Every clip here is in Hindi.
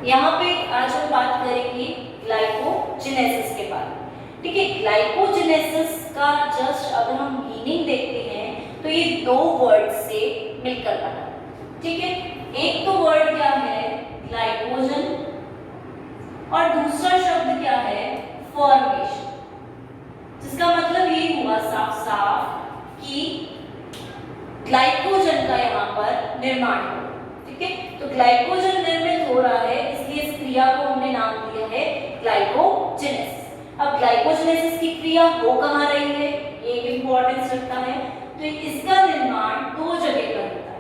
यहाँ पे आज हम बात करेंगे ग्लाइकोजेनेसिस के बारे में। ठीक है, ग्लाइकोजेनेसिस का जस्ट अगर हम मीनिंग देखते हैं तो ये दो वर्ड से मिलकर बना। ठीक है, एक तो वर्ड क्या है ग्लाइकोजन और दूसरा शब्द क्या है फॉर्मेशन, जिसका मतलब ये हुआ साफ साफ कि ग्लाइकोजन का यहाँ पर निर्माण हो। ठीक है, तो ग्लाइकोजन निर्मित हो रहा है, इसलिए इस क्रिया को हमने नाम दिया है ग्लाइकोजेनेसिस। अब ग्लाइकोजेनेसिस की क्रिया हो कहाँ रही है, एक इंपॉर्टेंस रखता है। तो इसका निर्माण दो जगह पर होता है,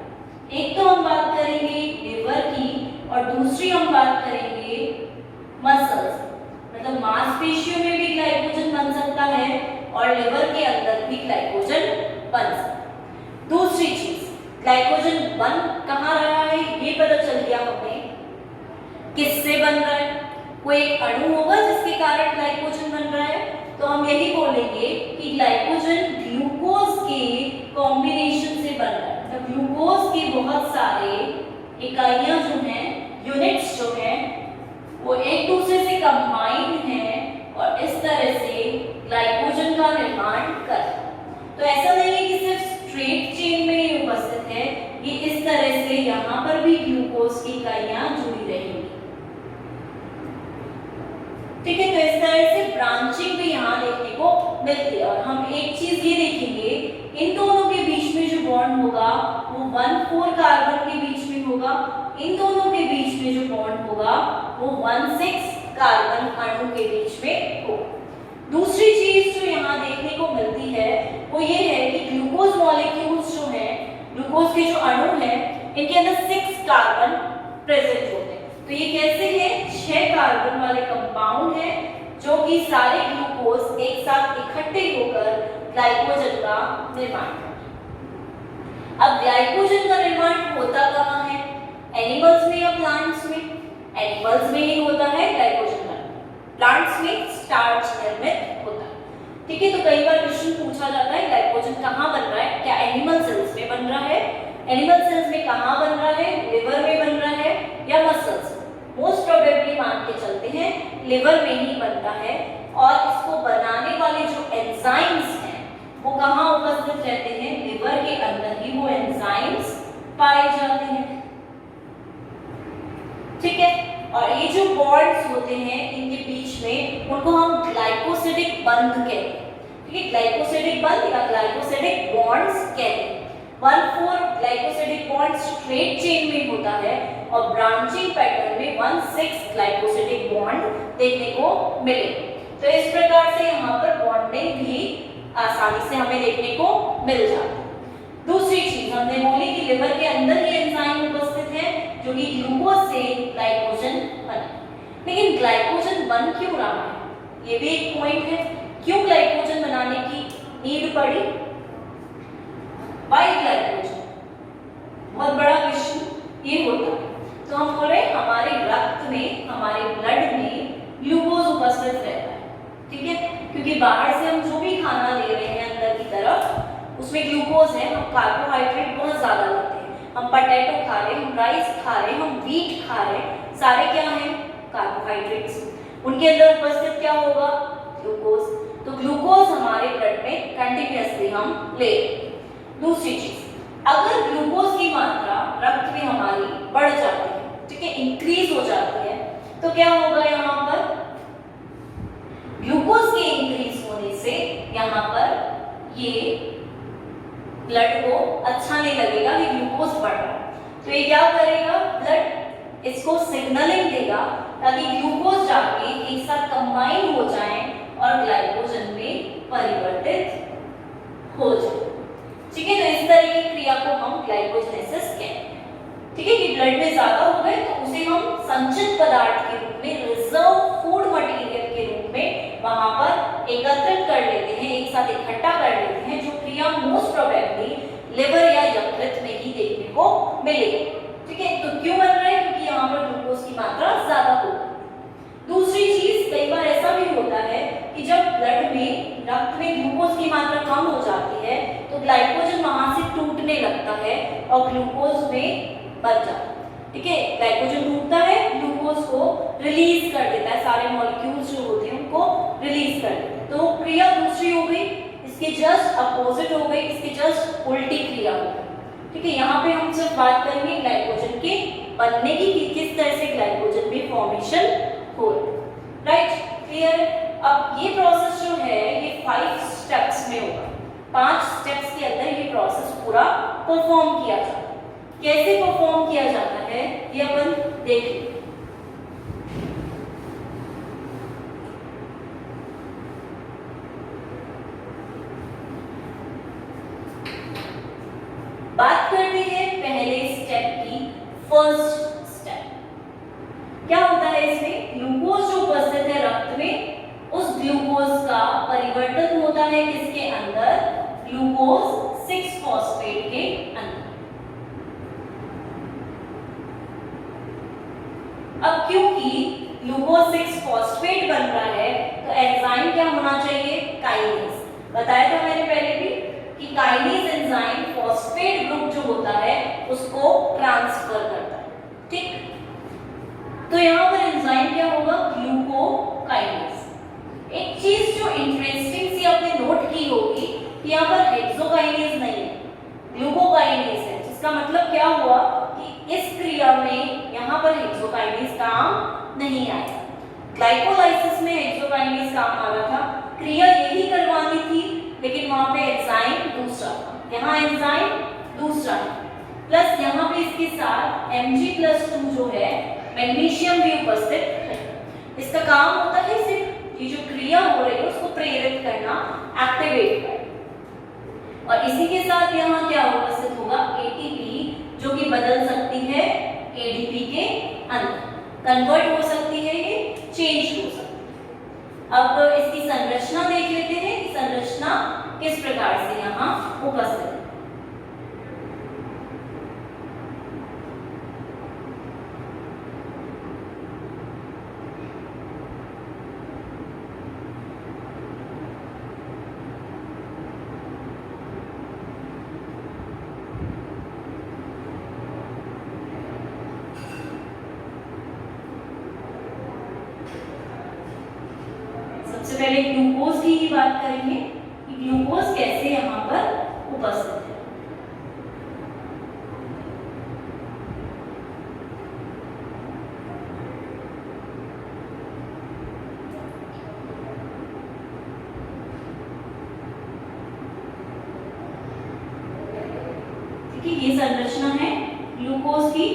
एक तो हम बात करेंगे लिवर की और दूसरी हम बात करेंगे मसल्स, मतलब मांसपेशियों में भी ग्लाइकोजन बन सकता है और लिवर के अंदर भी ग्लाइकोजन बन सकता है। दूसरी चीज, ग्लाइकोजन बन कहाँ रहा है ये पता चल गया हमें, किससे बन रहा है, कोई एक अणु होगा जिसके कारण ग्लाइकोजन बन रहा है। तो हम यही बोलेंगे कि ग्लाइकोजन ग्लूकोज के कॉम्बिनेशन से बन रहा है, मतलब ग्लूकोज के बहुत सारे इकाइयां जो हैं, यूनिट्स जो हैं, वो एक दूसरे से कंबाइंड हैं और इस तरह से ग्लाइकोजन का निर्माण कर। तो ऐसा नहीं है कि सिर्फ स्ट्रेट चेन में ही उपस्थित है, ये इस तरह से यहाँ पर भी ग्लूकोज की इकाइयां जुड़ी रहेंगी। ठीक है, तो इस तरह से ब्रांचिंग भी यहाँ देखने को मिलती है। और हम एक चीज ये देखेंगे, इन दोनों के बीच में जो बॉन्ड होगा वो 1,4 कार्बन के बीच में होगा, इन दोनों के बीच में जो बॉन्ड होगा वो 1,6 कार्बन अणु के बीच में होगा। दूसरी चीज जो यहाँ देखने को मिलती है वो ये है कि ग्लूकोज मॉलिक्यूल्स जो हैं, ग्लूकोज के जो अणु हैं, इनके अंदर 6 कार्बन प्रेजेंट होते हैं। तो ये कैसे है, 6 कार्बन वाले कंपाउंड हैं जो कि सारे ग्लूकोज एक साथ इकट्ठे होकर ग्लाइकोजन का निर्माण करते हैं। अब ग्लाइकोजन का निर्माण होता कहाँ है, एनिमल्स में या प्लांट्स में? एनिमल्स में ही होता है ग्लाइकोजन का, प्लांट्स में स्टार्च निर्मित होता है। ठीक है, तो कई बार क्वेश्चन पूछा जाता है ग्लाइकोजन कहाँ बन रहा है, क्या एनिमल सेल्स में बन रहा है, एनिमल सेल्स में कहाँ बन रहा है, लिवर में बन रहा है या मसल्स? मोस्ट प्रोबेबली मान के चलते हैं लिवर में ही बनता है। और इसको बनाने वाले जो एंजाइम्स हैं वो कहाँ उपस्थित रहते हैं, लिवर के अंदर ही वो एंजाइम्स पाए जाते हैं। ठीक है, और ये जो बॉन्ड्स होते हैं इनके बीच में, उनको हम ग्लाइकोसिडिक बंध कहते हैं। ठीक है, ग्लाइकोसिडिक बंध या ग्लाइकोसिडिक बॉन्ड्स कहते हैं। 1,4 ग्लाइकोसिडिक बॉन्ड स्ट्रेट चेन में होता है और ब्रांचिंग पैटर्न में 1,6 ग्लाइकोसिडिक बॉन्ड देखने को मिले। तो इस प्रकार से यहाँ पर बॉन्डिंग भी आसानी से हमें देखने को मिल जाती है। दूसरी चीज हमने बोली कि लिवर के अंदर ही एंजाइम उपस्थित है जो कि ग्लूकोज से ग्लाइकोजन बना। लेकिन ग्लाइकोजन बन क्यों रहा है, ये भी एक पॉइंट है। क्यों ग्लाइकोजन बनाने की नीड पड़ी? वाई ग्लाइकोजन, बहुत बड़ा क्वेश्चन ये होता है। तो हम बोल रहे हैं हमारे रक्त में, हमारे ब्लड में ग्लूकोज उपस्थित रहता है। ठीक है, क्योंकि बाहर से हम जो भी खाना ले रहे हैं अंदर की तरफ उसमें ग्लूकोज है, हम कार्बोहाइड्रेट बहुत ज्यादा लेते हैं, हम पोटैटो खा रहे हैं, हम राइस खा रहे हैं, हम व्हीट खा रहे हैं, सारे क्या हैं कार्बोहाइड्रेट्स। उनके अंदर उपस्थित क्या होगा, ग्लूकोज। तो ग्लूकोज हमारे ब्लड में कंटिन्यूअसली हम ले। दूसरी चीज, अगर ग्लूकोज की मात्रा रक्त में हमारी बढ़ जाती है, ठीक है, इंक्रीज हो जाती है, तो क्या होगा, यहाँ पर ग्लूकोज के इंक्रीज होने से यहाँ पर ये ब्लड को अच्छा नहीं लगेगा कि ग्लूकोज बढ़ रहा है। तो ये क्या करेगा, ब्लड इसको सिग्नलिंग देगा ताकि ग्लूकोज जाके एक साथ कंबाइन हो जाए और ग्लाइकोजन में परिवर्तित हो जाए। ठीक है, तो इस तरह की क्रिया को हम ग्लाइकोजेनेसिस कहते हैं। ठीक है, कि ब्लड में ज्यादा हो गए तो उसे हम संचित पदार्थ के रूप में, रिजर्व फूड मटेरियल के रूप में वहां पर एकत्रित कर लेते हैं, एक साथ इकट्ठा कर लेते हैं, जो क्रिया मोस्ट प्रोबेबली लिवर या यकृत में ही देखने को मिलेगी। ठीक है, तो क्यों बन रहा है, क्योंकि यहाँ पर ग्लूकोज की मात्रा ज्यादा होगी। दूसरी चीज, कई बार ऐसा भी होता है कि जब ब्लड में, रक्त में ग्लूकोज की मात्रा कम हो जाती है तो ग्लाइकोजन वहां से टूटने लगता है और ग्लूकोज में बच जाता है। ठीक है, ग्लाइकोजन टूटता है, ग्लूकोज उसको रिलीज कर देता है, सारे मॉलिक्यूल्स जो होते हैं उनको रिलीज कर देता है। तो क्रिया दूसरी हो गई, इसके जस्ट अपोजिट हो गई, इसके जस्ट उल्टी क्रिया हो गई। ठीक है, यहाँ पे हम सिर्फ बात करेंगे ग्लाइकोजन के बनने की, किस तरह से ग्लाइकोजन में फॉर्मेशन हो रहा है। Right, clear. अब ये प्रोसेस जो है ये 5 स्टेप्स में होगा, 5 स्टेप्स के अंदर ये प्रोसेस पूरा परफॉर्म किया जाता है। कैसे परफॉर्म किया जाता है ये अपन देख लेंगे। बात करते हैं पहले स्टेप की, फर्स्ट स्टेप। क्या होता है इसमें, ग्लूकोज जो उपस्थित है रक्त में, उस ग्लूकोज का परिवर्तन होता है किसके अंदर, ग्लूकोज 6 फॉस्फेट के अंदर। अब क्योंकि ग्लूकोज 6 फॉस्फेट बन रहा है तो एंजाइम क्या होना चाहिए, काइनेज। बताया था मैंने पहले भी कि काइनेज एंजाइम फॉस्फेट ग्रुप जो होता है उसको ट्रांसफर करता है। ठीक, तो यहाँ पर एंजाइम क्या होगा, ग्लूकोकाइनेज। एक चीज जो इंटरेस्टिंग सी आपने नोट की होगी कि यहाँ पर हेक्सोकाइनेज नहीं है, ग्लूकोकाइनेज है, जिसका मतलब क्या हुआ कि इस क्रिया में यहाँ पर हेक्सोकाइनेज काम नहीं आया। ग्लाइकोलाइसिस में हेक्सोकाइनेज काम आ रहा था, क्रिया यही करवानी थी, लेकिन वहां पे एंजाइम दूसरा था, यहाँ एंजाइम दूसरा है। प्लस यहाँ पे इसके साथ Mg+2 जो है मैग्नीशियम भी उपस्थित है। इसका काम होता है सिर्फ ये जो क्रिया हो रही है उसको प्रेरित करना, एक्टिवेट करना। और इसी के साथ यहाँ क्या उपस्थित होगा, ATP, जो कि बदल सकती है ADP के अंदर, कन्वर्ट हो सकती है, ये चेंज हो सकती है। अब इसकी संरचना देख लेते हैं कि संरचना किस प्रकार से यहाँ उपस्थित है। सबसे पहले ग्लूकोज की ही बात करेंगे कि ग्लूकोज कैसे यहाँ पर उपस्थित है। ठीक है, ये संरचना है ग्लूकोज की,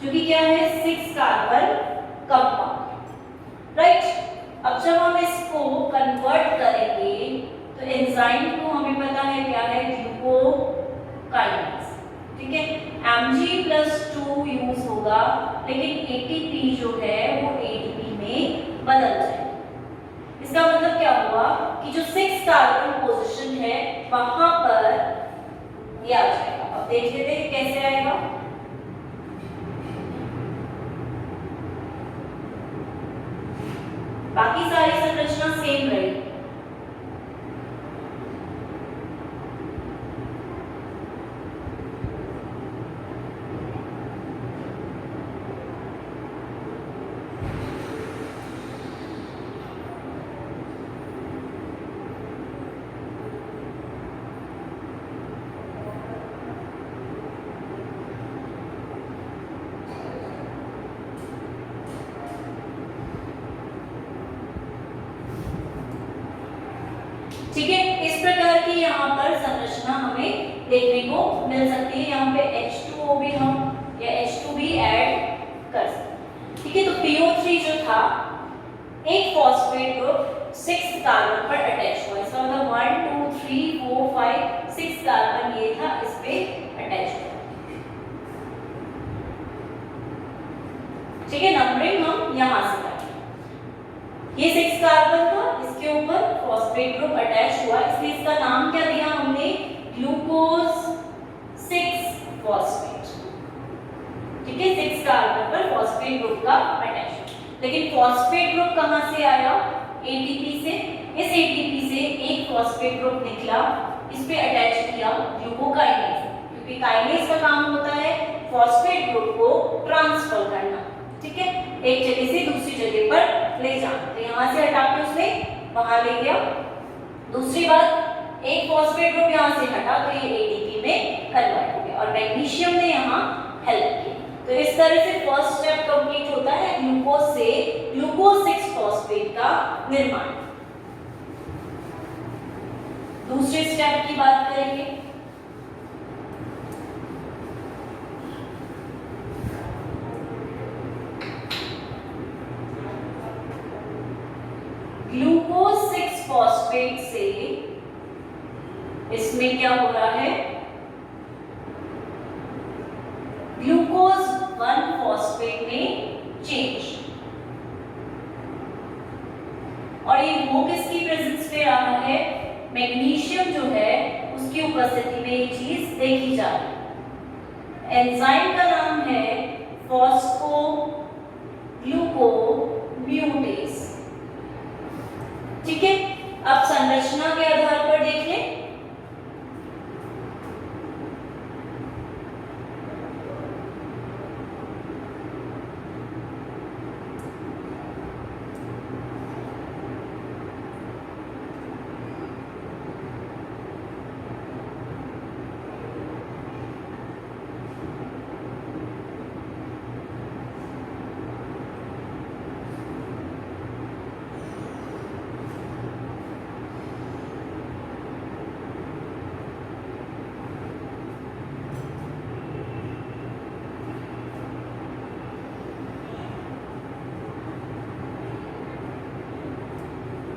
जो कि क्या है, 6 कार्बन कंपाउंड। राइट, अब जब हम इसको कन्वर्ट करेंगे तो एंजाइम को हमें पता है क्या है, ग्लूकोकाइनेज। ठीक है, Mg+2 यूज होगा, लेकिन ATP जो है वो ADP में बदल जाएगा। इसका मतलब क्या हुआ कि जो 6 कार्बन पोजीशन है वहां पर ये आ जाएगा। अब देख लेते हैं कैसे आएगा। बाकी सारी संरचना सेम रहेगी। ठीक है, इस प्रकार की यहाँ पर संरचना हमें देखने को मिल सकती है। यहाँ पे H2O भी हम या H2 भी ऐड कर सकते हैं। ठीक है, तो PO3 जो था एक फॉस्फेट ग्रुप 6 कार्बन पर अटैच हुआ, इसका मतलब 1 2 3 4 5 6 कार्बन ये था, इस पे अटैच हुआ। ठीक है, नंबरिंग हम यहाँ से करेंगे। ये 6 कार्बन का, इसके ऊपर फॉस्फेट ग्रुप अटैच हुआ, इसलिए इसका नाम क्या दिया हमने, ग्लूकोज 6 फॉस्फेट। ठीक है, 6 कार्बन पर फॉस्फेट ग्रुप का अटैच। लेकिन फॉस्फेट ग्रुप कहाँ से आया, ATP से। इस ATP से एक फॉस्फेट ग्रुप निकला, इस पे अटैच किया ग्लूकोकाइनेज, क्योंकि काइनेज का काम होता है फॉस्फेट ग्रुप को ट्रांसफर करना। ठीक है, एक जगह से दूसरी जगह पर ले जाना। तो यहाँ से हटा के उसने वहां ले गया। दूसरी बात, एक फॉस्फेट ग्रुप यहाँ से हटा तो ये एडीपी में कन्वर्ट हो गया और मैग्नीशियम ने यहाँ हेल्प की। तो इस तरह से फर्स्ट स्टेप कंप्लीट होता है ग्लूकोज से ग्लूकोज 6 फॉस्फेट का निर्माण। दूसरे स्टेप की बात करेंगे। ग्लूकोज 6 फॉस्फेट से इसमें क्या हो रहा है, ग्लूकोज 1 फॉस्फेट में चेंज। और ये वो किसकी प्रेजेंस पे आ रहा है, मैग्नीशियम जो है उसकी उपस्थिति में ये चीज देखी जा रही है। एंजाइम का नाम है फॉस्फोग्लूकोम्यूटेज। ठीक है, अब संरचना के आधार पर देख लें।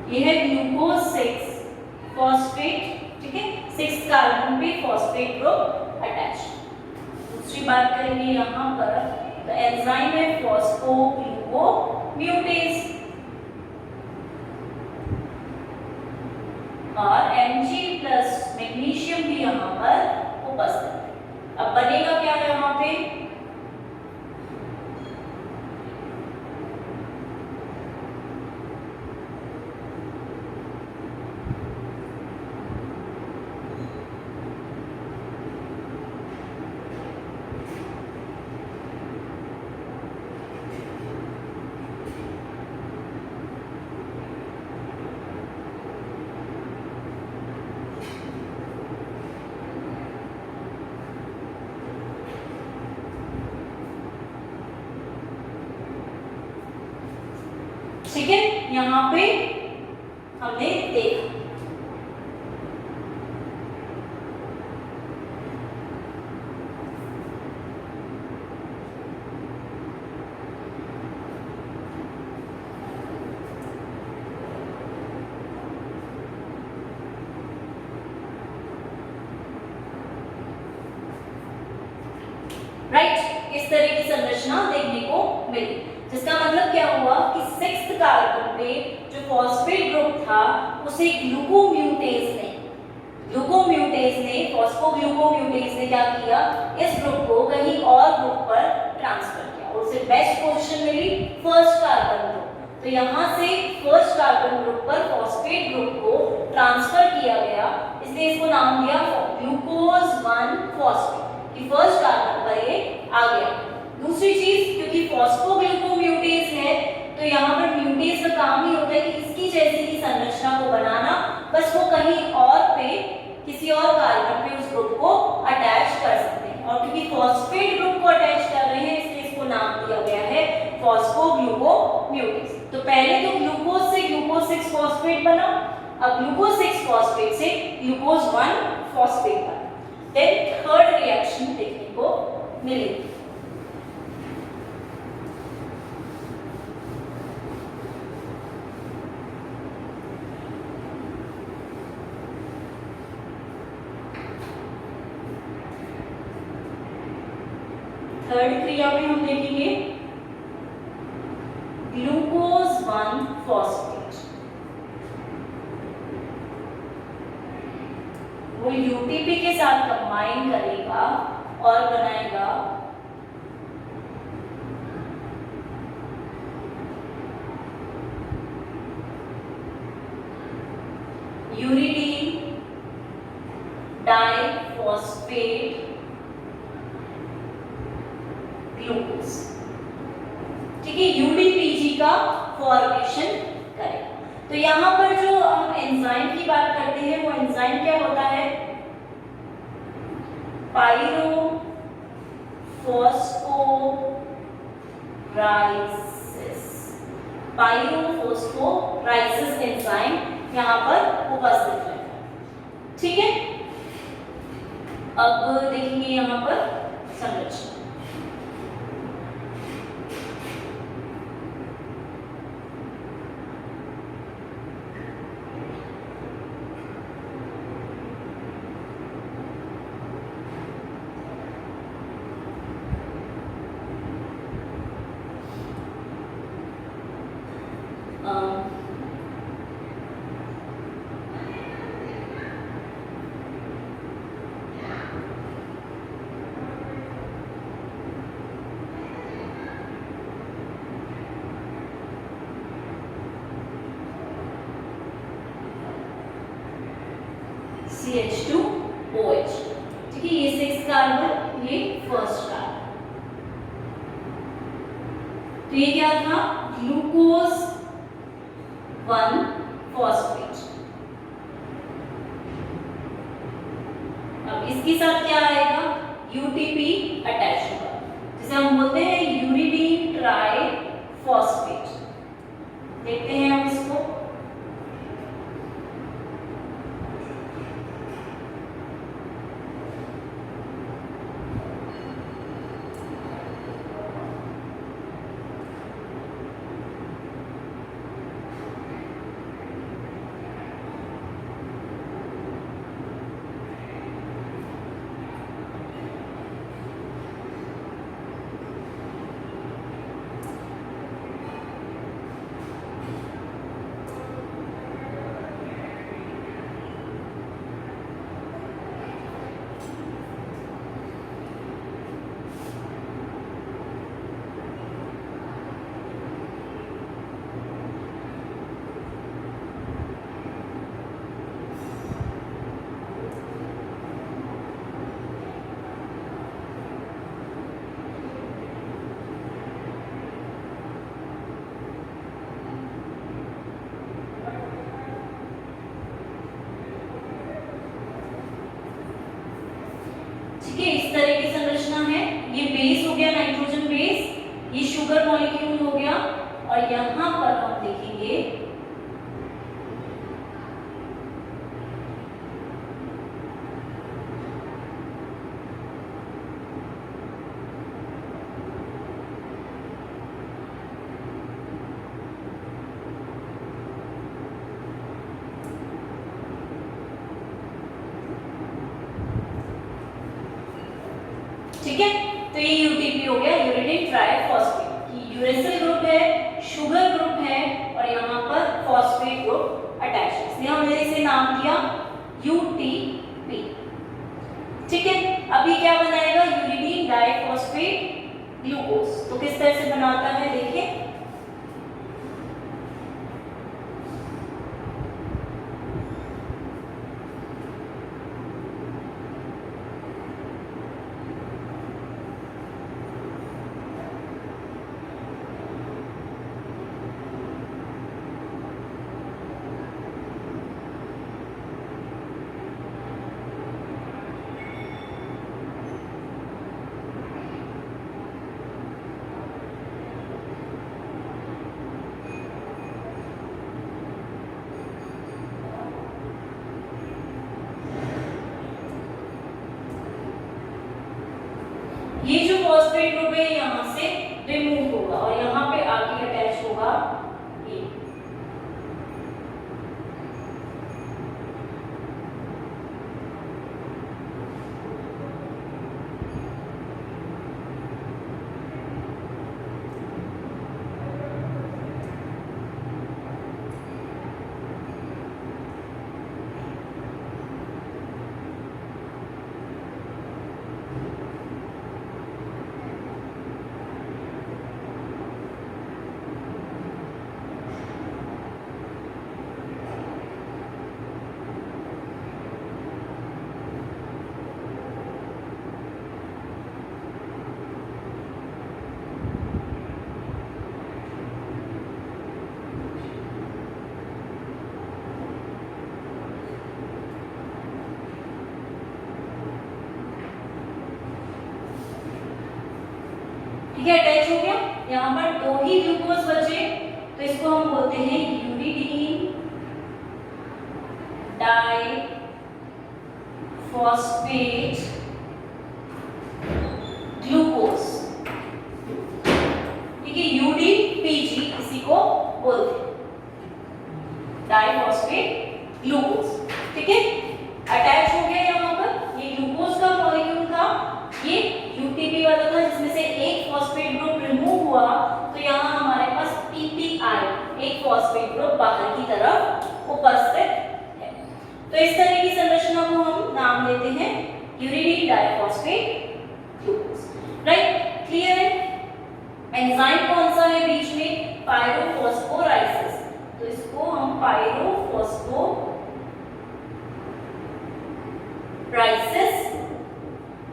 यह है ग्लूकोज 6 फॉस्फेट। ठीक है, 6 कार्बन पे फॉस्फेट ग्रुप अटैच। दूसरी बात करेंगे यहाँ पर, तो एंजाइम है फॉस्फोग्लूकोम्यूटेज और Mg प्लस मैग्नीशियम भी यहाँ पर उपस्थित है। अब बनेगा क्या है यहाँ पे, ठीक है, यहाँ पे हमने देखा। राइट, इस तरह की संरचना देखने को मिली, जिसका मतलब क्या हुआ कि 6th कार्बन पे जो फॉस्फेट ग्रुप था उसे ग्लूकोम्यूटेज ने फॉस्फोग्लूकोम्यूटेज ने क्या किया, इस ग्रुप को कहीं और ग्रुप पर ट्रांसफर किया और उसे बेस्ट पोजीशन मिली फर्स्ट कार्बन ग्रुप। तो यहाँ से फर्स्ट कार्बन ग्रुप पर फॉस्फेट ग्रुप को ट्रांसफर किया गया, इसलिए इसको नाम दिया ग्लूकोज 1 फॉस्फेट कि फर्स्ट कार्बन पर ये आ गया। दूसरी चीज, क्योंकि फॉस्फोग्लूकोम्यूटेज है तो यहाँ पर म्यूटेज का काम ही होता है कि इसकी जैसी ही संरचना को बनाना, बस वो कहीं और पे किसी और कार्बन पे उस ग्रुप को अटैच कर सकते हैं। और क्योंकि फॉस्फेट ग्रुप को अटैच कर रहे हैं इसलिए इसको नाम दिया गया है फॉस्फोग्लूकोम्यूटेज। तो पहले तो ग्लूकोज से ग्लूकोज 6 फॉस्फेट बना, अब ग्लूकोज 6 फॉस्फेट से ग्लूकोज 1 फॉस्फेट बना। देन थर्ड रिएक्शन देखने को मिलेगी। थर्ड क्रिया में हम देखेंगे ग्लूकोज 1 फॉस्फेट, वो यूटीपी के साथ कंबाइन करेगा और बनाएगा यूरिडीन डाइफॉस्फेट ग्लूकोज। ठीक ठीक है, यूडीपीजी का फॉर्मेशन करेगा। तो यहाँ पर जो हम एंजाइम की बात करते हैं वो एंजाइम क्या होता है, पाइरोफॉस्फोराइसिस एंजाइम यहाँ पर उपस्थित है। ठीक है, अब देखेंगे यहाँ पर संरचना। CH2OH, ठीक है, ये 6 कार्बन, ये फर्स्ट कार्बन। तो ये क्या था, ग्लूकोज 1 फॉस्फेट। अब इसके साथ क्या आएगा, यूटीपी अटैच होगा, जिसे हम बोलते हैं यूरिडीन ट्राई फॉस्फेट। देखते हैं हम इसको। ठीक है, इस तरह की संरचना है। ये बेस हो गया नाइट्रोजन बेस, ये शुगर मॉलिक्यूल हो गया, और यहां पर हम देखेंगे ठीक है। तो ये यूटीपी हो गया, यूरिडीन ट्राइफॉस्फेट, की यूरेसिल ग्रुप है, शुगर ग्रुप है, और यहाँ पर फॉस्फेट ग्रुप अटैच है, इसलिए हमने इसे नाम दिया यूटीपी। ठीक है, अभी क्या बनाएगा, यूरिडीन डाइफॉस्फेट ग्लूकोज। तो किस तरह से बनाता है देखिए, ये जो फॉस्फेट ग्रुप है यहाँ से रिमूव होगा और यहाँ पे आके अटैच होगा ये। ठीक है, अटैच हो गया। यहाँ पर 2 ही ग्लूकोज बचे, तो इसको हम बोलते हैं यूरिडीन डाइफॉस्फेट ग्लूकोज। ठीक है, यूडीपीजी इसी को बोलते हैं, डाइफॉस्फेट ग्लूकोज। ठीक है, अटैच हो गया यहाँ पर। ये ग्लूकोज का मॉलिक्यूल था, ये यूटीपी वाला था जिसमें से एक फॉस्फेट ग्रुप रिमूव हुआ, तो यहाँ हमारे पास पीपीआई एक फॉस्फेट ग्रुप बाहर की तरफ उपस्थित है। तो इस तरह की संरचना को हम नाम देते हैं uridine diphosphate glucose. Right, clear है। एंजाइम कौन सा है बीच में? पायरोफॉस्फोराइसिस। तो इसको हम पायरोफॉस्फोराइसिस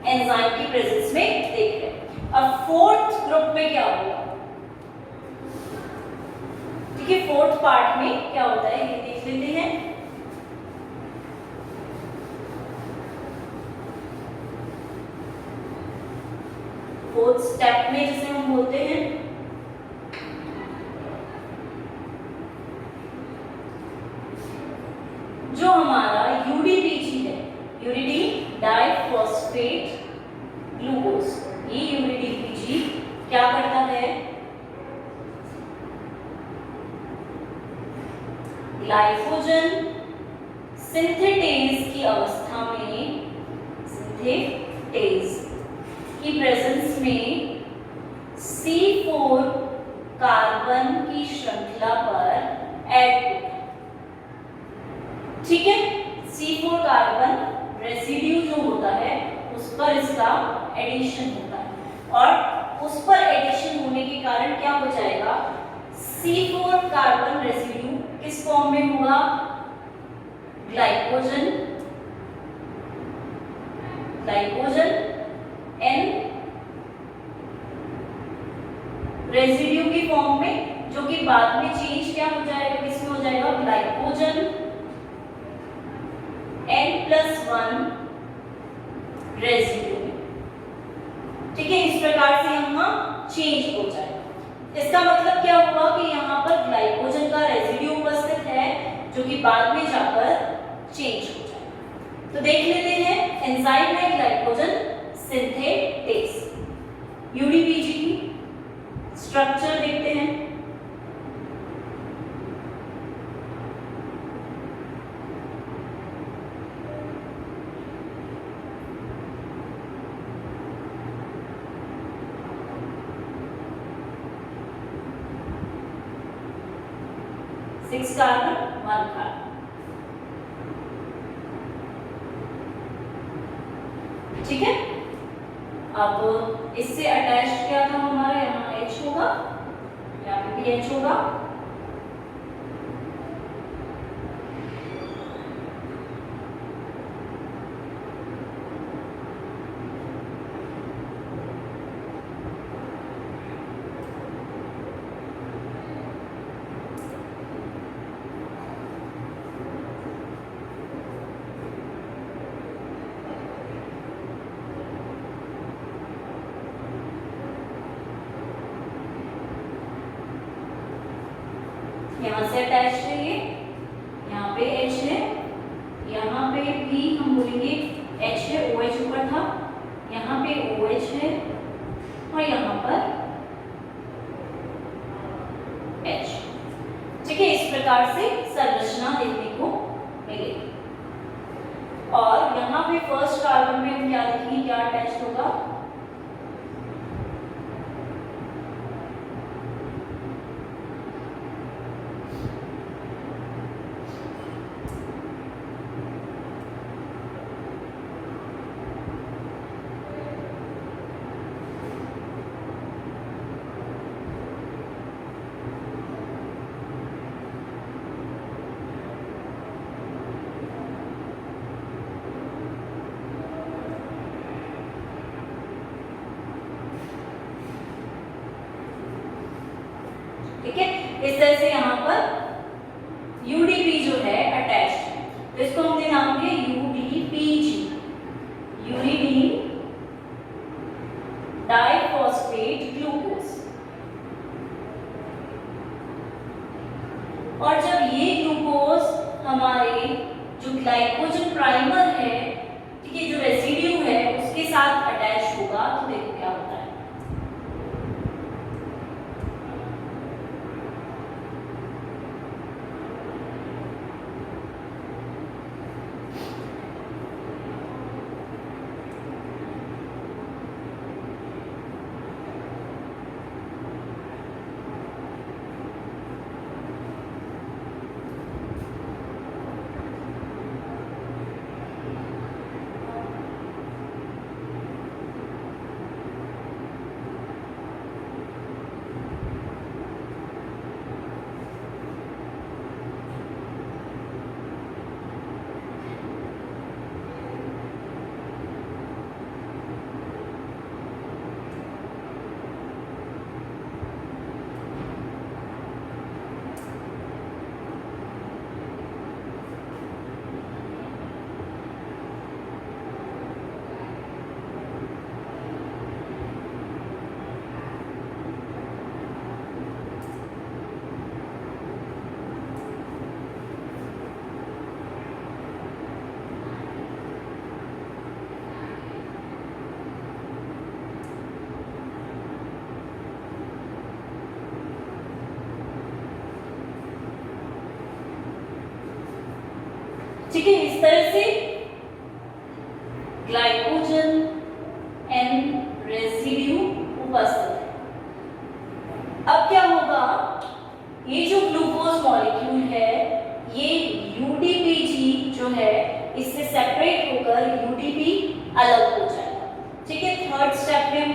एंजाइम की प्रेजेंस में देख रहे हैं। अब फोर्थ ग्रुप में क्या होगा? ठीक है, फोर्थ पार्ट में क्या होता है ये देख लेते हैं। फोर्थ स्टेप में जिसे हम बोलते हैं जो हमारा यूडीपीजी है, यूरिडीन डाइफॉस्फेट ग्लूकोज, ये यूडीपीजी क्या करता है? ग्लाइकोजन सिंथेटेज की अवस्था में, सिंथेटेज की प्रेजेंस में C4 कार्बन की श्रृंखला पर ऐड होता है। ठीक है, C4 कार्बन रेसिड्यू जो होता है उस पर इसका एडिशन होता है, और उस पर एडिशन होने के कारण क्या हो जाएगा? C4 कार्बन रेसिड्यू किस फॉर्म में होगा? ग्लाइकोजन N रेसिड्यू की फॉर्म में, जो कि बाद में चेंज क्या हो जाएगा? किसमें हो जाएगा? ग्लाइकोजन N+1 रेसिड्यू में। ठीक है, इस प्रकार से यहाँ चेंज हो जाएगा। इसका मतलब क्या हुआ कि यहाँ पर ग्लाइकोजन का रेसिड्यू उपस्थित है जो कि बाद में जाकर चेंज हो जाएगा। तो देख लेते हैं एंजाइम है ग्लाइकोजन सिंथेटेज। यूडीपीजी की स्ट्रक्चर देखते हैं। Six carbon 1 carbon. ठीक है, अब इससे अटैच्ड क्या था हमारा? यहाँ H होगा, यहाँ पे भी H होगा। यहाँ से अटैच है ये, यहाँ पे H है, यहाँ पे भी हम बोलेंगे H है, OH ऊपर था, यहाँ पे OH है और यहाँ पर H। ठीक है, इस प्रकार से संरचना देखने को मिलेगी। और यहाँ पे फर्स्ट कार्बन में हम क्या देखेंगे, क्या अटैच होगा? ठीक है, इस तरह से यहाँ पर यूडीपी जो है अटैच्ड है, तो इसको हमने नाम दिया यूडीपीजी, यूरिडीन डाइफॉस्फेट ग्लूकोज। और जब ये ग्लूकोज हमारे जो ग्लाइकोजन प्राइमर है, ठीक है, जो रेसिड्यू है उसके साथ अटैच होगा तो देखो क्या होता है। ठीक है, इस तरह से ग्लाइकोजन एंड रेसिड्यू उपस्थित है। अब क्या होगा, ये जो ग्लूकोज मॉलिक्यूल है ये यूडीपीजी जो है इससे सेपरेट होकर यूडीपी अलग हो जाएगा। ठीक है, थर्ड स्टेप में हम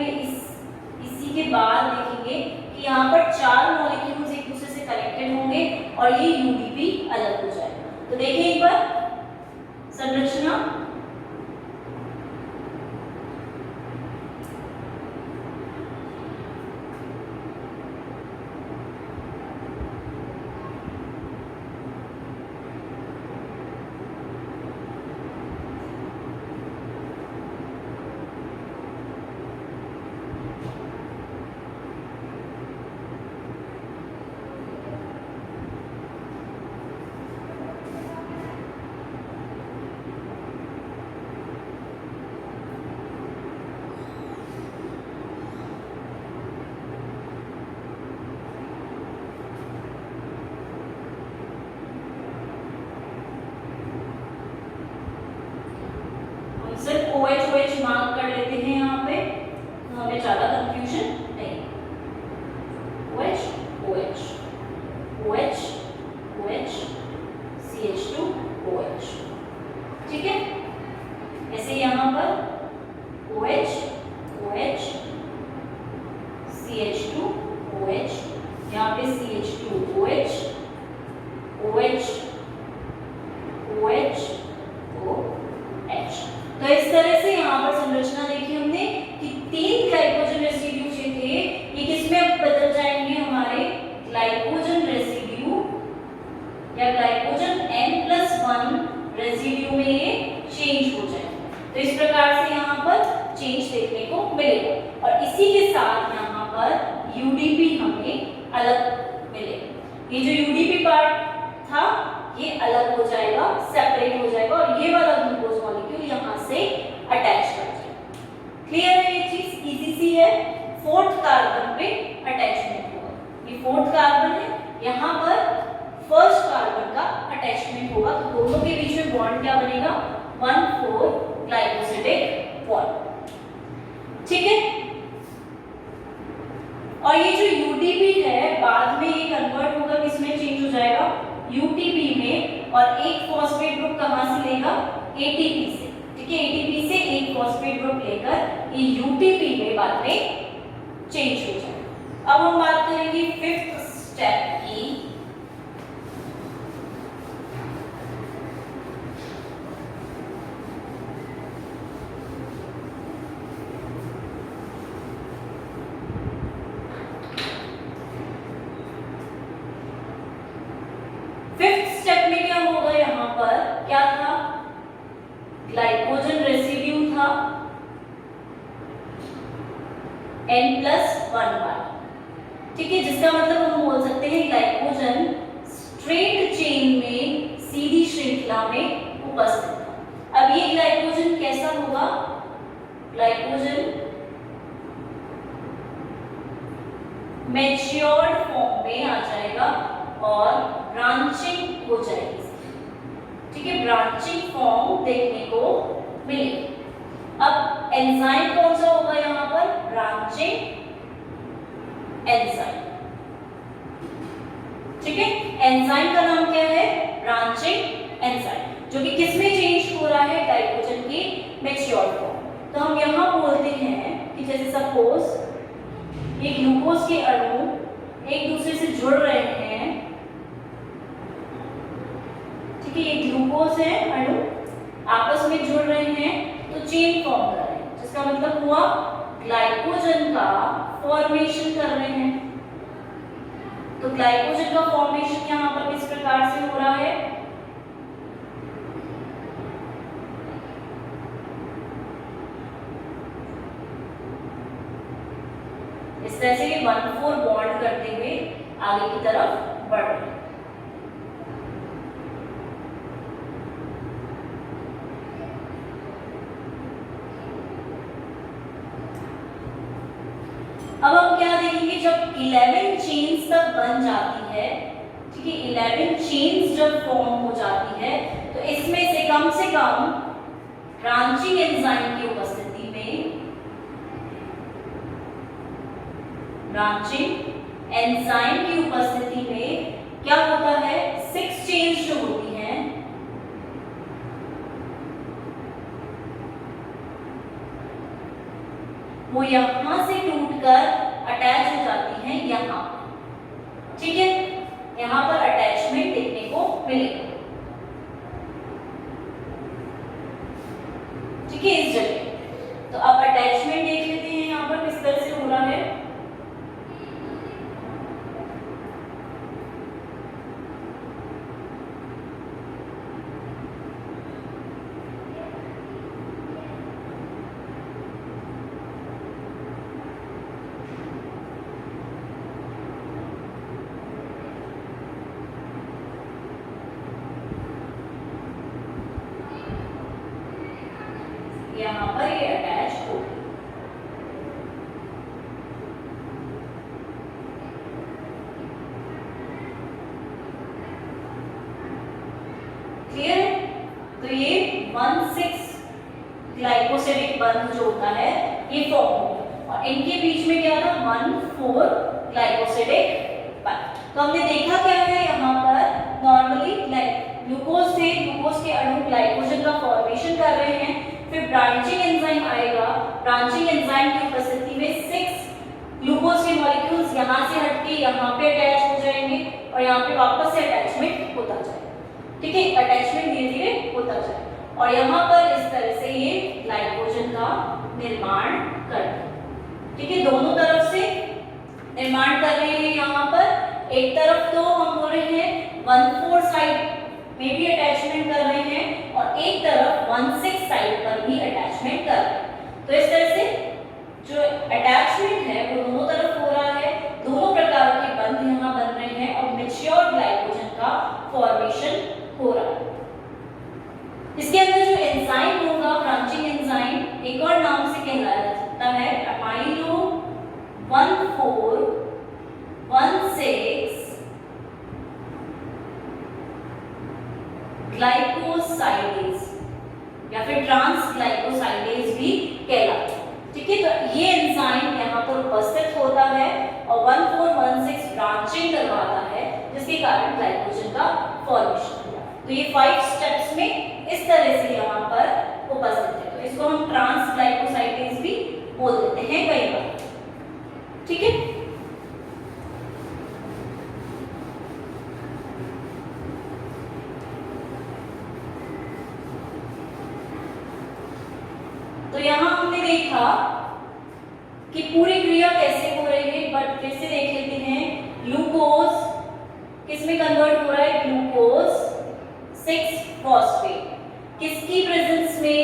इसी के बाद देखेंगे कि यहाँ पर 4 मॉलिक्यूल्स एक दूसरे से कनेक्टेड होंगे और ये यूडीपी अलग हो जाएगा। तो देखिए एक बार संरचना। सिर्फ OH OH मार्क कर लेते हैं यहाँ पे, तो हमें ज्यादा कंफ्यूजन नहीं। OH OH OH OH CH2 OH, ठीक है। ऐसे यहाँ पर OH OH CH2 OH, यहाँ पे CH2 OH OH OH OH। तो इस तरह से यहाँ पर संरचना देखी हमने कि 3 ग्लाइकोजन रेसिड्यू जो थे ये किसमें बदल जाएंगे, हमारे ग्लाइकोजन रेसिड्यू या ग्लाइकोजन N+1 रेसिड्यू में ये चेंज हो जाएंगे। तो इस प्रकार से यहाँ पर चेंज देखने को मिलेगा और इसी के साथ यहाँ पर यूडीपी हमें अलग मिलेगा। ये जो यूडीपी पार्ट था ये अलग हो जाएगा, सेपरेट हो जाएगा और ये वाला ग्लूकोज मॉलिक्यूल यहाँ से अटैच कर जाएगा। क्लियर है, ये चीज इजी सी है। 4th कार्बन पे अटैचमेंट होगा, ये 4th कार्बन है, यहाँ पर 1st कार्बन का अटैचमेंट होगा। तो दोनों के बीच में बॉन्ड क्या बनेगा, 1,4 ग्लाइकोसिडिक बॉन्ड, ठीक है। और ये जो यूडीपी है बाद में ये कन्वर्ट होगा, किसमें चेंज हो जाएगा, यूटीपी में, और एक फॉस्फेट ग्रुप कहां से लेगा, एटीपी से, ठीक है। एटीपी से एक फॉस्फेट ग्रुप लेकर ये यूटीपी में बाद में चेंज हो जाएगा। अब हम बात करेंगे 5th स्टेप की। क्या था, ग्लाइकोजन रेसिड्यू था N+1 वाला, ठीक है, जिसका मतलब हम बोल सकते हैं ग्लाइकोजन स्ट्रेट चेन में, सीधी श्रृंखला में उपस्थित था। अब ये ग्लाइकोजन कैसा होगा? ग्लाइकोजन मैच्योर्ड फॉर्म में आ जाएगा और ब्रांचिंग हो जाएगी। ठीक है, ब्रांचिंग फॉर्म देखने को मिलेगी। अब एंजाइम कौन सा होगा यहाँ पर? Branching enzyme. ठीक है, एंजाइम का नाम क्या है? ब्रांचिंग एंजाइम, जो कि किसमें चेंज हो रहा है? ग्लाइकोजन की मैच्योर्ड फॉर्म। तो हम यहाँ बोलते हैं कि जैसे सपोज ये ग्लूकोज के अणु एक दूसरे से जुड़ रहे हैं। ठीक है, ये ग्लूकोज है अणु आपस में जुड़ रहे हैं तो चेन फॉर्म कर रहे हैं, जिसका मतलब हुआ ग्लाइकोजन का फॉर्मेशन कर रहे हैं। तो ग्लाइकोजन का फॉर्मेशन यहाँ पर किस प्रकार से हो रहा है? इस तरह से 1,4 बॉन्ड करते हुए आगे की तरफ बढ़ रहे हैं। अब हम क्या देखेंगे? जब 11 चेन्स तक बन जाती है, ठीक है, 11 चेन्स जब फॉर्म हो जाती है तो इसमें से कम ब्रांचिंग एंजाइम की उपस्थिति में, ब्रांचिंग एंजाइम की उपस्थिति में क्या होता है? 6 चेन्स जो होती हैं वो यहां से टूटकर अटैच हो जाती हैं यहां। ठीक है, यहां पर अटैचमेंट देखने को मिलेगा। ठीक है, इस जगह। तो अब अटैचमेंट देख लेते हैं यहां पर किस तरह से हो रहा है। यहाँ पर ये अटैच हो, क्लियर है? तो ये 1,6 ग्लाइकोसिडिक बंध जो होता है ये फॉर्म होगा और इनके बीच में क्या था? 1,4 ग्लाइकोसिडिक बंध। तो हमने देखा क्या है यहाँ पर? नॉर्मली ग्लूकोज से ग्लूकोज के अणु ग्लाइकोजन का फॉर्मेशन कर रहे हैं, फिर ब्रांचिंग एंजाइम आएगा। ब्रांचिंग एंजाइम की उपस्थिति में 6 ग्लूकोज के मॉलिक्यूल्स यहाँ से हटके यहाँ पे अटैच हो जाएंगे और यहाँ पे वापस से अटैचमेंट होता जाएगा। ठीक है, अटैचमेंट धीरे धीरे होता जाएगा और यहाँ पर इस तरह से ये ग्लाइकोजन का निर्माण करते हैं। ठीक है, दोनों तरफ से निर्माण कर रहे हैं। यहाँ पर एक तरफ तो हम बोल रहे हैं 1,4 साइड में भी अटैचमेंट कर रहे हैं और एक तरफ 1,6 साइड पर भी अटैचमेंट कर रहे हैं। तो इस तरह से जो अटैचमेंट है वो दोनों तरफ हो रहा है, दोनों प्रकार के बंध यहाँ बन रहे हैं और मैच्योर्ड ग्लाइकोजन का फॉर्मेशन हो रहा है। इसके अंदर जो एंजाइम होगा, ब्रांचिंग एंजाइम, एक और नाम से कहलाया जाता है अमाइनो 1,4 1,6 ग्लाइकोसाइडेज या फिर ट्रांसग्लाइकोसाइडेज भी कहलाता है। ठीक है, तो ये एंजाइम यहाँ पर उपस्थित होता है और 1,4 1,6 ब्रांचिंग करवाता है, जिसके कारण ग्लाइकोजन का फॉर्मेशन होता है। तो ये 5 स्टेप्स में इस तरह से यहाँ पर उपस्थित है। तो इसको हम ट्रांसग्लाइकोसाइडेज भी बोल देते हैं कई बार। ठीक है, तो यहाँ हमने देखा कि पूरी क्रिया कैसे हो रही है, बट फिर से देख लेते हैं। ग्लूकोज किस में कन्वर्ट हो रहा है? ग्लूकोज 6-फॉस्फेट किसकी प्रेजेंस में?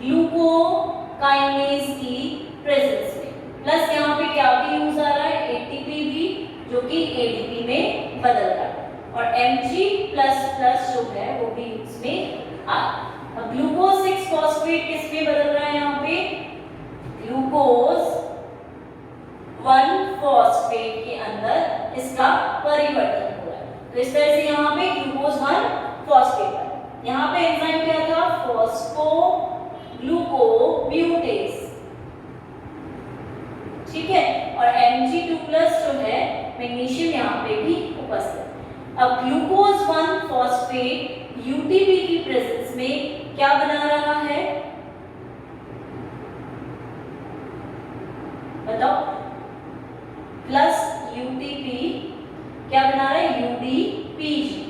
ग्लूकोकाइनेज की प्रेजेंस में। प्लस यहाँ पे क्या भी यूज आ रहा है? एटीपी भी, जो कि एडीपी में बदल रहा है। और Mg++ जो है वो भी इसमें आ। अब ग्लूकोज 6 फॉस्फेट किस में बदल रहा है यहाँ पे, ग्लूकोज 1 फॉस्फेट के अंदर इसका परिवर्तन हो रहा है। तो इस तरह से यहाँ पे ग्लूकोज 1 फॉस्फेट पर, यहाँ पे एंजाइम क्या था, फॉस्फोग्लूकोम्यूटेज, ठीक है। और Mg2+ जो है मैग्नीशियम यहाँ पे भी उपस्थित। अब ग्लूकोज 1 फॉस्फेट यूटीपी की प्रेजेंस में क्या बना रहा है, बताओ, प्लस यूटीपी क्या बना रहा है, यूडीपीजी,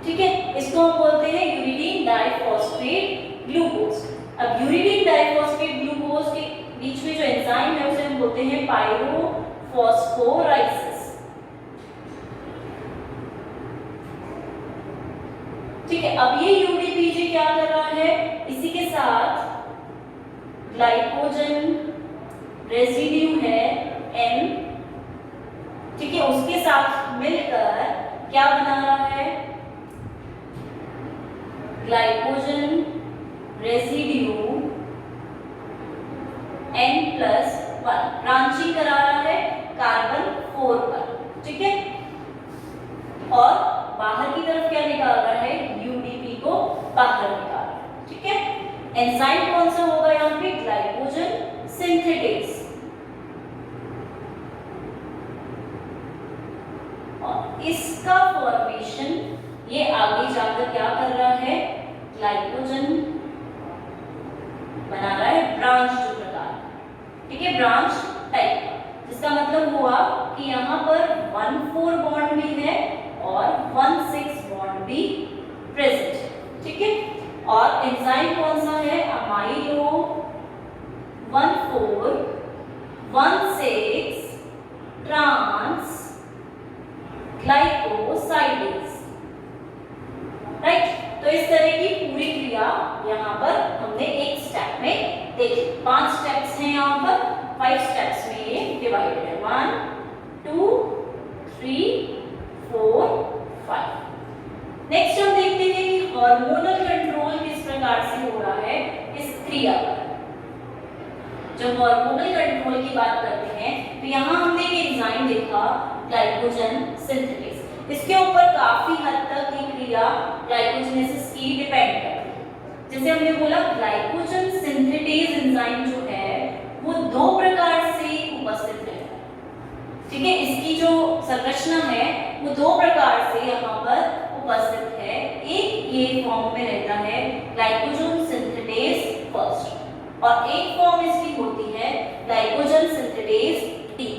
ठीक है। इसको हम बोलते हैं यूरिडीन डाइफॉस्फेट ग्लूकोज। अब यूरिडीन डाइफॉस्फेट ग्लूकोज के बीच में जो एंजाइम है उसे हम बोलते हैं पायरोफॉस्फोराइसिस, ठीक है। अब ये यूडीपीजी क्या कर रहा है, इसी के साथ ग्लाइकोजन रेसिड्यू है N, ठीक है, उसके साथ मिलकर क्या बना रहा है, ग्लाइकोजन रेसिड्यू N+1, ब्रांचिंग करा रहा है कार्बन 4 पर, ठीक है। और बाहर की तरफ क्या निकाल रहा है, यूडीपी को बाहर निकाल रहा है, ठीक है। एंजाइम कौन सा होगा यहाँ पे, ग्लाइकोजन सिंथेटेज। और इसका फॉर्मेशन ये आगे जाकर क्या कर रहा है, ग्लाइकोजन बना रहा है ब्रांच प्रकार, ठीक है, ब्रांच टाइप, जिसका मतलब हुआ कि यहाँ पर 1,4 बॉन्ड भी है और 1,6 बॉन्ड भी प्रेजेंट, ठीक है। और एंजाइम कौन सा है, अमाइलो 1,4 1,6 ट्रांस ग्लाइकोसाइडेज, राइट। तो इस तरह की पूरी क्रिया यहाँ पर हमने एक स्टेप में देखी। 5 स्टेप्स हैं यहाँ पर, 5 स्टेप्स में ये डिवाइडेड है, 1 2 3 4 5। नेक्स्ट हम देखते हैं कि हार्मोनल कंट्रोल किस प्रकार से हो रहा है इस क्रिया पर। जब हार्मोनल कंट्रोल की बात करते हैं तो यहाँ हमने एक एंजाइम देखा, ग्लाइकोजन सिंथेटेज। इसके ऊपर काफी हद तक ये क्रिया ग्लाइकोजेनेसिस की डिपेंड करती है। जैसे हमने बोला, ग्लाइकोजन सिंथेटेज एंजाइम जो है वो 2 प्रकार से उपस्थित है, ठीक है। इसकी जो संरचना है वो 2 प्रकार से यहाँ पर उपस्थित है। एक ये फॉर्म में रहता है ग्लाइकोजन सिंथेटेज फर्स्ट, और एक फॉर्म इसकी होती है glycogen synthetase D.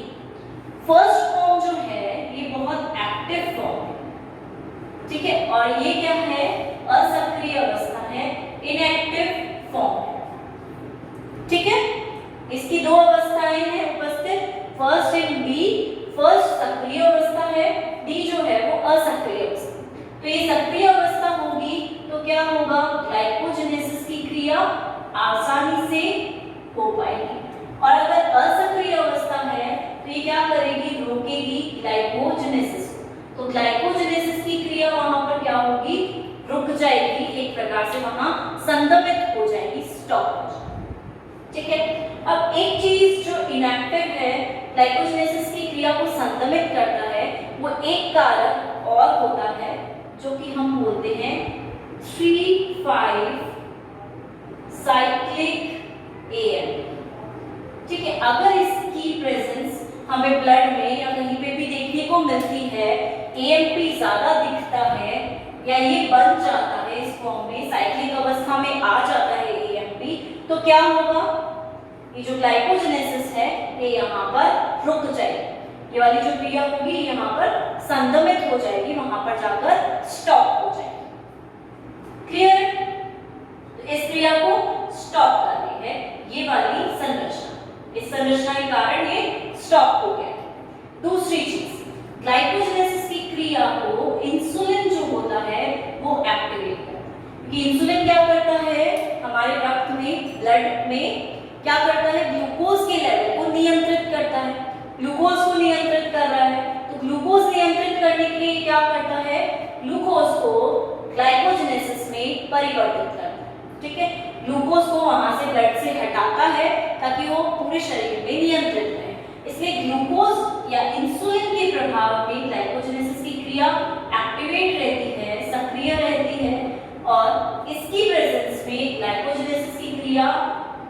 First form जो है ये बहुत एक्टिव फॉर्म है, ठीक है, और ये क्या है, असक्रिय अवस्था है, इनएक्टिव फॉर्म है, ठीक है। इसकी 2 अवस्थाएं हैं उपस्थित, फर्स्ट एंड डी। फर्स्ट सक्रिय अवस्था है, डी जो है वो असक्रिय अवस्था। तो ये सक्रिय अवस्था होगी तो क्या होगा, ग्लाइकोजेनेसिस की क्रिया आसानी से हो पाएगी। और अगर असक्रिय अवस्था है तो ये क्या करेगी, रोकेगी ग्लाइकोजेनेसिस को। तो ग्लाइकोजेनेसिस की क्रिया वहां पर क्या होगी, रुक जाएगी, एक प्रकार से वहां संदमित हो जाएगी, स्टॉप हो जाएगी, ठीक है। अब एक चीज जो इनएक्टिव है, ग्लाइकोजेनेसिस की क्रिया को संदमित करता है, वो एक कारक और होता है जो कि हम बोलते हैं 3,5 साइक्लिक AMP, ठीक है। अगर इसकी प्रेजेंस हमें ब्लड में या कहीं पे भी देखने को मिलती है, AMP ज्यादा दिखता है या ये बन जाता है इस फॉर्म में, साइक्लिक अवस्था में आ जाता है AMP, तो क्या होगा, ये जो ग्लाइकोजेनेसिस है ये यहाँ पर रुक जाएगी, ये वाली जो क्रिया होगी यहाँ पर संदमित हो जाएगी, वहां पर जाकर स्टॉप हो जाएगी, क्लियर। तो इस क्रिया को स्टॉप कर रही है ये वाली संरचना, इस संरचना के कारण ये स्टॉप हो गया। दूसरी चीज, ग्लाइकोजेनेसिस की क्रिया को इंसुलिन जो होता है वो एक्टिवेट करता है, क्योंकि इंसुलिन क्या करता है, हमारे रक्त में, ब्लड में क्या करता है, ग्लूकोज के लेवल को नियंत्रित करता है, ग्लूकोज को नियंत्रित कर रहा है। तो ग्लूकोज नियंत्रित करने के लिए क्या क्या करता है, ग्लूकोज को ग्लाइकोजेनेसिस में परिवर्तित करता है। ठीक है, ग्लूकोज को वहां से ब्लड से हटाता है ताकि वो पूरे शरीर में नियंत्रित रहे। इसलिए ग्लूकोज या इंसुलिन के प्रभाव में ग्लाइकोजेनेसिस की क्रिया एक्टिवेट रहती है, सक्रिय रहती है, और इसकी प्रेजेंस में ग्लाइकोजेनेसिस की क्रिया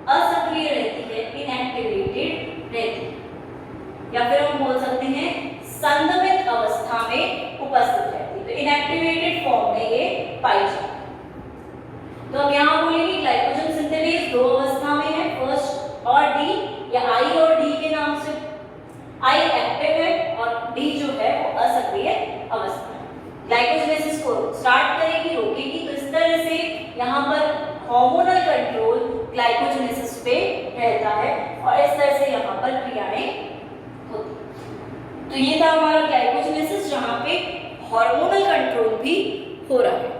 असक्रिय रहती है, इनएक्टिवेटेड रहती है, या फिर हम बोल सकते हैं संदमित अवस्था में उपस्थित रहती है। तो इनएक्टिवेटेड फॉर्म में ये पाई जाती है। तो अब यहाँ बोलेंगे ग्लाइकोजन सिंथेसेस दो अवस्था में है, फर्स्ट और डी, या आई और डी के नाम से। आई एक्टिव है और डी जो है वो असक्रिय अवस्था है। ग्लाइकोजेनेसिस को स्टार्ट करेगी, रोकेगी। तो इस तरह से यहाँ पर हार्मोनल कंट्रोल ग्लाइकोजेनेसिस पे रहता है और इस तरह से यहाँ पर क्रियाएं होती हैं। तो ये था हमारा ग्लाइकोजेनेसिस, जहाँ पे हार्मोनल कंट्रोल भी हो रहा है।